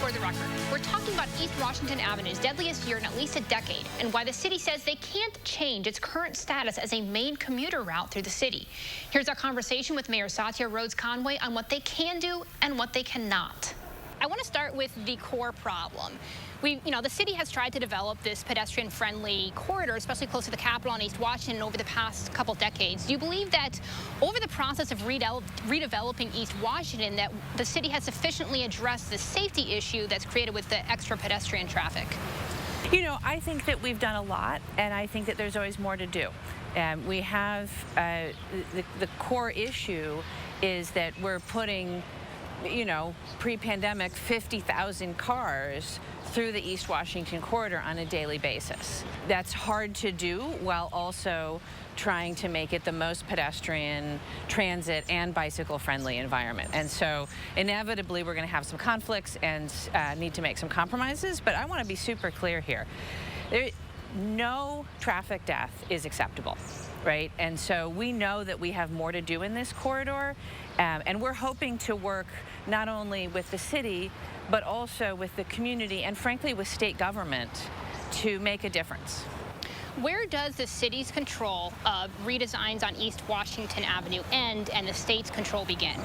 For the record, we're talking about East Washington Avenue's deadliest year in at least a decade, and why the city says they can't change its current status as a main commuter route through the city. Here's our conversation with Mayor Satya Rhodes-Conway on what they can do and what they cannot. I want to start with the core problem. The city has tried to develop this pedestrian-friendly corridor, especially close to the Capitol on East Washington, over the past couple decades. Do you believe that over the process of redeveloping East Washington, that the city has sufficiently addressed the safety issue that's created with the extra pedestrian traffic? I think that we've done a lot, and I think that there's always more to do. We have the core issue is that we're putting pre-pandemic 50,000 cars through the East Washington corridor on a daily basis. That's hard to do while also trying to make it the most pedestrian, transit, and bicycle-friendly environment. And so inevitably we're going to have some conflicts and need to make some compromises, but I want to be super clear here. No traffic death is acceptable, right? And so we know that we have more to do in this corridor, and we're hoping to work not only with the city, but also with the community and frankly with state government to make a difference. Where does the city's control of redesigns on East Washington Avenue end and the state's control begin?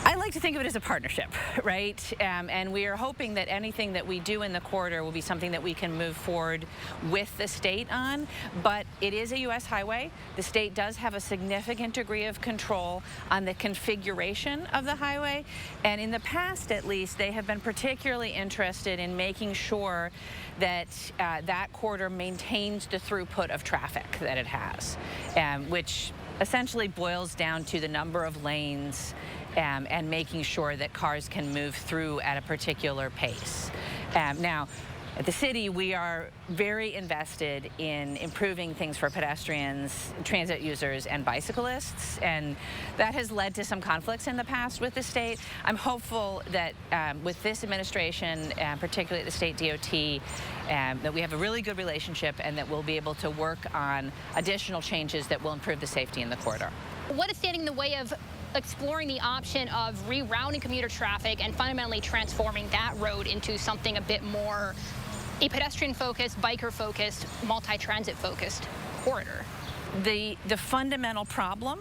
I like to think of it as a partnership, right? And we are hoping that anything that we do in the corridor will be something that we can move forward with the state on. But it is a U.S. highway. The state does have a significant degree of control on the configuration of the highway. And in the past, at least, they have been particularly interested in making sure that that corridor maintains the throughput of traffic that it has, which essentially boils down to the number of lanes and making sure that cars can move through at a particular pace. Now, at the city, we are very invested in improving things for pedestrians, transit users, and bicyclists, and that has led to some conflicts in the past with the state. I'm hopeful that with this administration, particularly at the state DOT, that we have a really good relationship and that we'll be able to work on additional changes that will improve the safety in the corridor. What is standing in the way of exploring the option of rerouting commuter traffic and fundamentally transforming that road into something a bit more a pedestrian-focused, biker-focused, multi-transit-focused corridor? The fundamental problem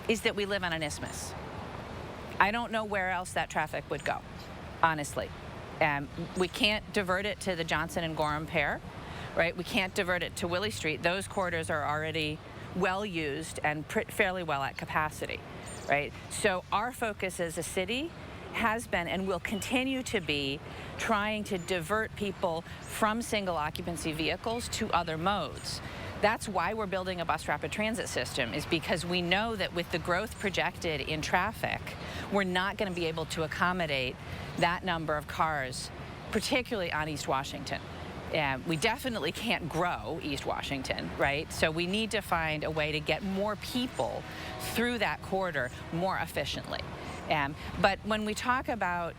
is that we live on an isthmus. I don't know where else that traffic would go, honestly. We can't divert it to the Johnson and Gorham pair, right? We can't divert it to Willie Street. Those corridors are already well used and fairly well at capacity, right? So our focus as a city has been and will continue to be trying to divert people from single occupancy vehicles to other modes. That's why we're building a bus rapid transit system, is because we know that with the growth projected in traffic, we're not going to be able to accommodate that number of cars, particularly on East Washington. We definitely can't grow East Washington, right? So we need to find a way to get more people through that corridor more efficiently. But when we talk about,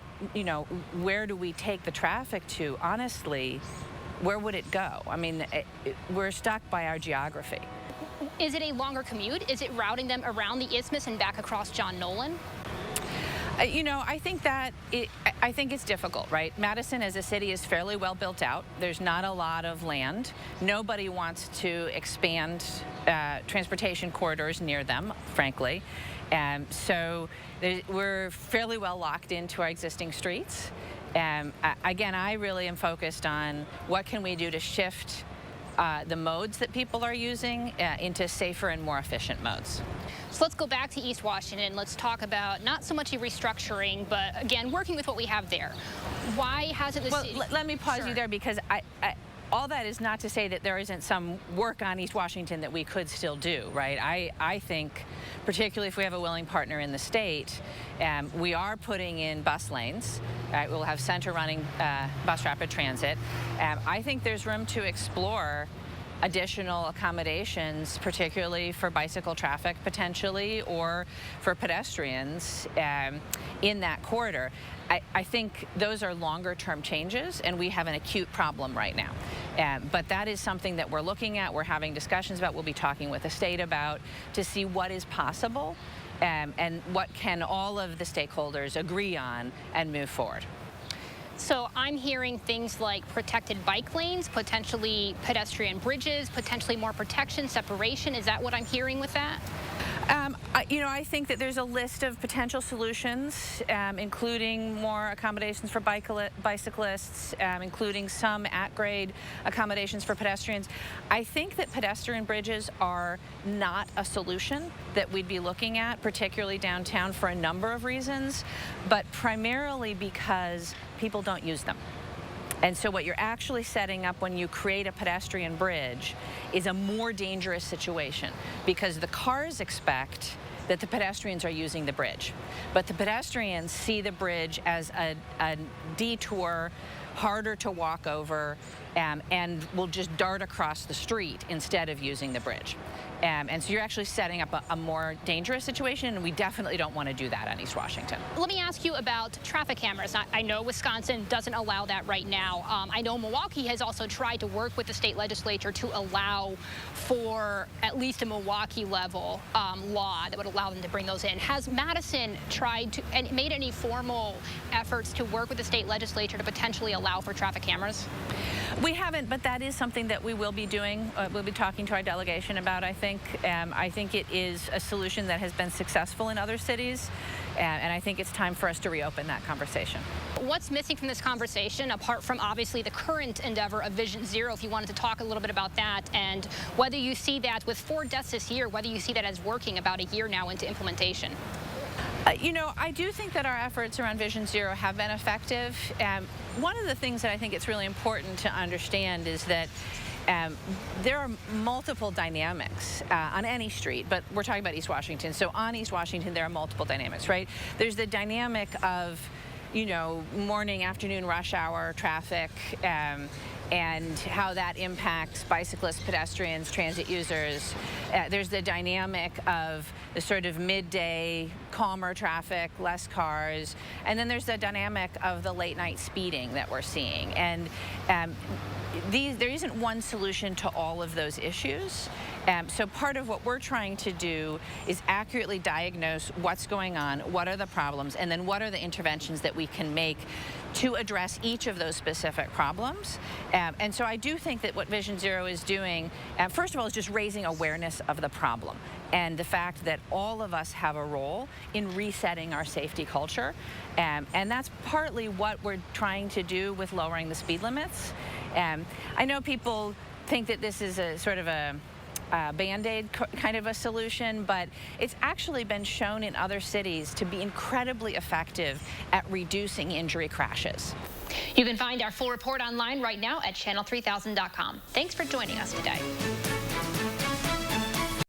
where do we take the traffic to, honestly, where would it go? I mean, we're stuck by our geography. Is it a longer commute? Is it routing them around the isthmus and back across John Nolan? I think it's difficult, right? Madison as a city is fairly well built out. There's not a lot of land. Nobody wants to expand transportation corridors near them, frankly. So we're fairly well locked into our existing streets. Again, I really am focused on what can we do to shift the modes that people are using into safer and more efficient modes. So let's go back to East Washington. Let's talk about not so much a restructuring, but again, working with what we have there. Why hasn't the city... Let me pause you there, because all that is not to say that there isn't some work on East Washington that we could still do, right? I think, particularly if we have a willing partner in the state, we are putting in bus lanes. We'll have center running bus rapid transit. I think there's room to explore additional accommodations, particularly for bicycle traffic potentially, or for pedestrians in that corridor. I think those are longer term changes, and we have an acute problem right now. But that is something that we're looking at, we're having discussions about, we'll be talking with the state about, to see what is possible and what can all of the stakeholders agree on and move forward. So I'm hearing things like protected bike lanes, potentially pedestrian bridges, potentially more protection, separation. Is that what I'm hearing with that? I think that there's a list of potential solutions, including more accommodations for bicyclists, including some at-grade accommodations for pedestrians. I think that pedestrian bridges are not a solution that we'd be looking at, particularly downtown, for a number of reasons, but primarily because people don't use them. And so what you're actually setting up when you create a pedestrian bridge is a more dangerous situation, because the cars expect that the pedestrians are using the bridge. But the pedestrians see the bridge as a detour, harder to walk over, and will just dart across the street instead of using the bridge. And so you're actually setting up a more dangerous situation, and we definitely don't want to do that on East Washington. Let me ask you about traffic cameras. I know Wisconsin doesn't allow that right now. I know Milwaukee has also tried to work with the state legislature to allow for at least a Milwaukee level law that would allow them to bring those in. Has Madison tried to and made any formal efforts to work with the state legislature to potentially allow for traffic cameras? We haven't, but that is something that we will be doing. We'll be talking to our delegation about, I think. I think it is a solution that has been successful in other cities, and I think it's time for us to reopen that conversation. What's missing from this conversation, apart from obviously the current endeavor of Vision Zero, if you wanted to talk a little bit about that, and whether you see that with 4 deaths this year, whether you see that as working about a year now into implementation? I do think that our efforts around Vision Zero have been effective. One of the things that I think it's really important to understand is that there are multiple dynamics on any street, but we're talking about East Washington. So on East Washington, there are multiple dynamics, right? There's the dynamic of, morning, afternoon, rush hour traffic, and how that impacts bicyclists, pedestrians, transit users. There's the dynamic of the sort of midday, calmer traffic, less cars. And then there's the dynamic of the late night speeding that we're seeing. And there isn't one solution to all of those issues. So part of what we're trying to do is accurately diagnose what's going on, what are the problems, and then what are the interventions that we can make to address each of those specific problems. And so I do think that what Vision Zero is doing, first of all, is just raising awareness of the problem and the fact that all of us have a role in resetting our safety culture. And that's partly what we're trying to do with lowering the speed limits. I know people think that this is a sort of a Band-Aid kind of a solution, but it's actually been shown in other cities to be incredibly effective at reducing injury crashes. You can find our full report online right now at channel3000.com. Thanks for joining us today.